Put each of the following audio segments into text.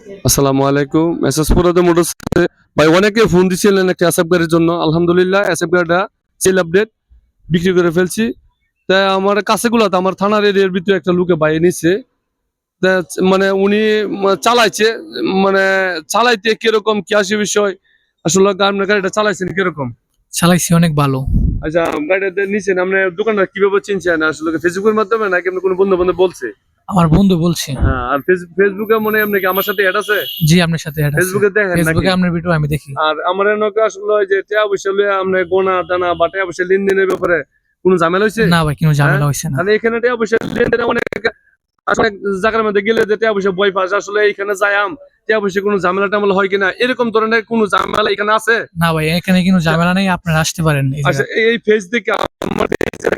আসসালামু আলাইকুম। এসএস পুরাতন মোটরস ভাই অনেকে ফোন দিছিলেন একটা এসএফ গাড়ির জন্য। আলহামদুলিল্লাহ এসএফ গাড়িটা সেল আপডেট বিক্রি করে ফেলছি। তাই আমার কাছেগুলাতে আমার থানার এরিয়ার ভিতরে একটা লোকে বাইরে নিছে। তা মানে উনি চালাইছে মানে চালাইতে কিরকম কি আসে বিষয় আসলে আপনার গাড়িটা চালাইছেন কিরকম? চালাইছি অনেক ভালো। আচ্ছা গাড়িটা নিছেন আপনি দোকানদার কিভাবে চিনছেন আসলে ফেসবুকের মাধ্যমে নাকি আপনি কোনো বন্ধু বান্ধব বলছে? আমার বন্ধু বলছে। হ্যাঁ আর ফেসবুকে মনে হয় আপনি কি আমার সাথে অ্যাড আছে? জি, আপনার সাথে অ্যাড আছে। ফেসবুকে দেখেন নাকি? ফেসবুকে আপনার ভিডিও আমি দেখি। আর আমার এনকে আসলে ওই যে টাকা পয়সা লইয়া আমরা গোনা দানা বা টাকা পয়সা লেনদেনের ব্যাপারে কোনো ঝামেলা হয়েছে? না ভাই, কোনো হ্যাঁ? ঝামেলা হইছে না। কারণ এখানে টাকা পয়সা লেনদেনে অনেক আসলে জায়গার মধ্যে গেলে যে টাকা পয়সা বই পাস আসলে এইখানে যাইয়াম টাকা পয়সা কোনো ঝামেলা টামেলা হয় কিনা এরকম ধরনের কোনো ঝামেলা এখানে আছে? না ভাই, এখানে কোনো ঝামেলা নেই, আপনারা আসতে পারেন এই আচ্ছা জায়গায়। এই ফেজ দেখে আমার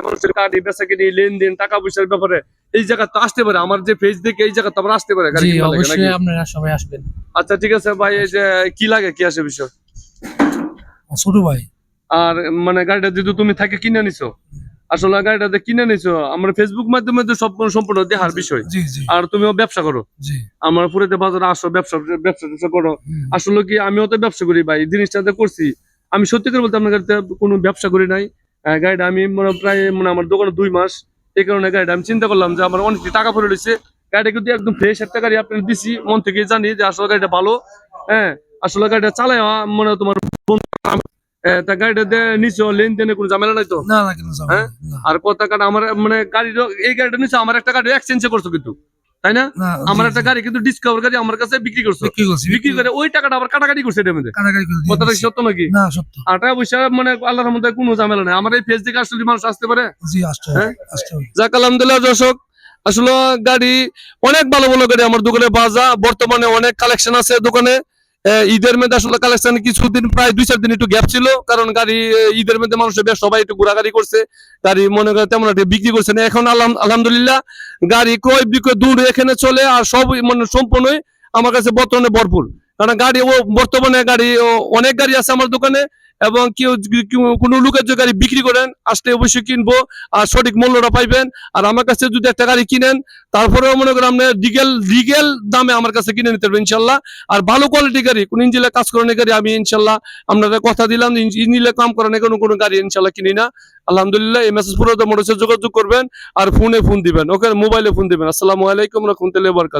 মানুষের কার্ড বেচা কিনি লেনদেন টাকা পয়সার ব্যাপারে এই জায়গা তো আসতে পারে আমার যে ফেজ দেখে এই জায়গা তো আবার আসতে পারে গাড়ি জি, কিনবা লাগে নাকি? অবশ্যই আপনারা সবাই আসবেন। আচ্ছা ঠিক আছে ভাই এই যে কি লাগে কি আসে বিষয়? ছোট ভাই। আর মানে গাড়িটা যদি তুমি থাকে কিনে নিছো আসলে গাড়িটাতে কিনে নিছো আমরা ফেসবুক মাধ্যমে তো সব সম্পূর্ণ দেখার বিষয়। জি জি আর তুমিও ব্যবসা করো জি। আমার পুরাতে বাজারে আসো ব্যবসা ব্যবসা ট্যাবসা করো। আসলে কি আমিও তো ব্যবসা করি ভাই জিনিসটাতে করছি আমি সত্যি করে বলতে আপনার গাড়িতে কোনো ব্যবসা করি নাই। গাড়িটা আমি প্রায় আমার দোকানে 2 মাস এই কারণে গাড়িটা আমি চিন্তা করলাম যে আমার অনেক টাকা পড়ে রয়েছে গাড়িটা কিন্তু একদম ফ্রেশ একটা গাড়ি আপনার দিছি মন থেকে জানি যে আসলে গাড়িটা ভালো। হ্যাঁ আসলে গাড়িটা চালায় মনে তোমার তা গাড়িটা নিছো লেনদেনে কোনো ঝামেলা নাই তো? না না, কোনো ঝামেলা হ্যাঁ না। আর কথা কারণ আমার মানে গাড়িটা এই গাড়িটা নিছো আমার একটা গাড়ি এক্সচেঞ্জ করছো কিন্তু তাই না? না, আমার জি, একটা জি। গাড়ি কিন্তু ডিসকভার গাড়ি আমার কাছে বিক্রি করছো বিক্রি করছি, বিক্রি করে ওই টাকাটা আবার কাটাকাটি করছে এটার মধ্যে কাটাকাটি করে দিয়ে কথাটা দিছি। সত্য নাকি? না, সত্য। আর টাকা পয়সা মানে আল্লাহর মধ্যে কোনো ঝামেলা নাই আমার এই ফেস থেকে আসলে মানুষ আসতে পারে। জি, আসতে হ্যাঁ হবে, আসতে হবে। যাক আলহামদুলিল্লাহ দর্শক আসলে গাড়ি অনেক ভালো ভালো গাড়ি আমার দোকানে পাওয়া যায় বর্তমানে অনেক কালেকশন আছে দোকানে। ঈদের মধ্যে আসলে কালেকশন কিছুদিন প্রায় 2-4 দিন একটু গ্যাপ ছিল কারণ গাড়ি ঈদের মধ্যে মানুষের বেশ সবাই একটু ঘোরাঘুরি করছে গাড়ি মনে করে তেমন একটা বিক্রি করছে না এখন আলহামদুলিল্লাহ গাড়ি ক্রয় বিক্রয় দূর এখানে চলে আর সব মানে সম্পূর্ণই আমার কাছে বর্তমানে ভরপুর কারণ গাড়ি ও বর্তমানে গাড়ি অনেক গাড়ি আছে আমার দোকানে এবং কোনো লোকের যে গাড়ি বিক্রি করেন আসলে অবশ্যই কিনবো আর সঠিক মূল্যটা পাইবেন। আর আমার কাছে যদি একটা গাড়ি কিনেন তারপরেও মনে করেন আপনি লিগেল দামে আমার কাছে কিনে নিতে পারবেন ইনশাল্লাহ। আর ভালো কোয়ালিটি গাড়ি কোন ইঞ্জিনে কাজ করানো গাড়ি আমি ইনশাল্লাহ আপনাদের কথা দিলাম ইঞ্জিনে কাম করানো কোনো গাড়ি ইনশাল্লাহ কিনি না। আলহামদুলিল্লাহ এই মেসেজ পুরো মোটরসে যোগাযোগ করবেন আর ফোন দিবেন ওকে মোবাইলে ফোন দিবেন। আসসালামু আলাইকুম রাহমাতুল্লাহি ওয়া বারাকাতুহু।